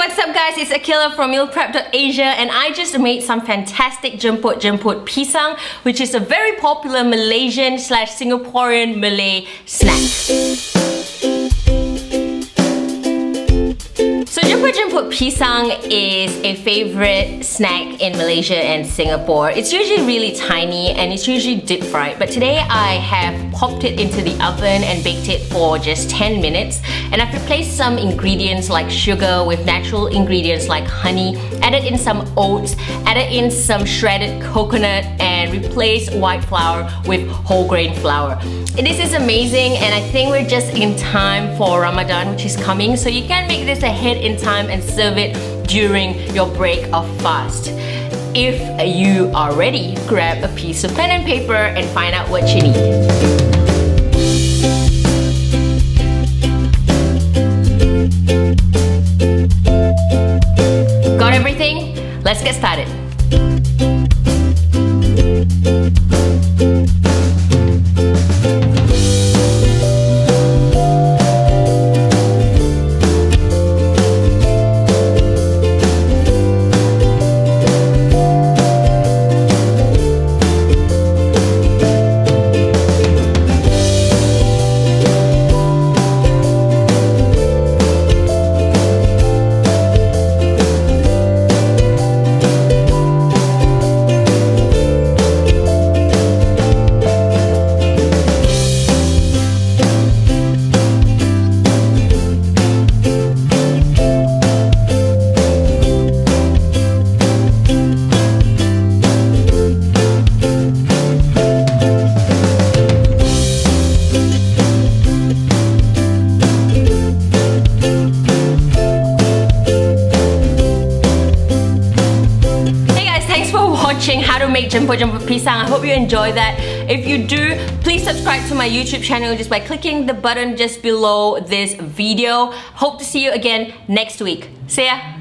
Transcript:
what's up guys? It's Akila from mealprep.asia and I just made some fantastic jemput-jemput-pisang, which is a very popular Malaysian / Singaporean Malay snack. So jemput-jemput-pisang is a favorite snack in Malaysia and Singapore. It's usually really tiny and it's usually deep fried, but today I have popped it into the oven and baked it for just 10 minutes. And I've replaced some ingredients like sugar with natural ingredients like honey, added in some oats, added in some shredded coconut, and replaced white flour with whole grain flour. This is amazing, and I think we're just in time for Ramadan, which is coming, so you can make this ahead in time and serve it during your break of fast. If you are ready, grab a piece of pen and paper and find out what you need. Got everything? Let's get started. How to make jemput-jemput-pisang. I hope you enjoy that. If you do, please subscribe to my YouTube channel just by clicking the button just below this video. Hope to see you again next week. See ya!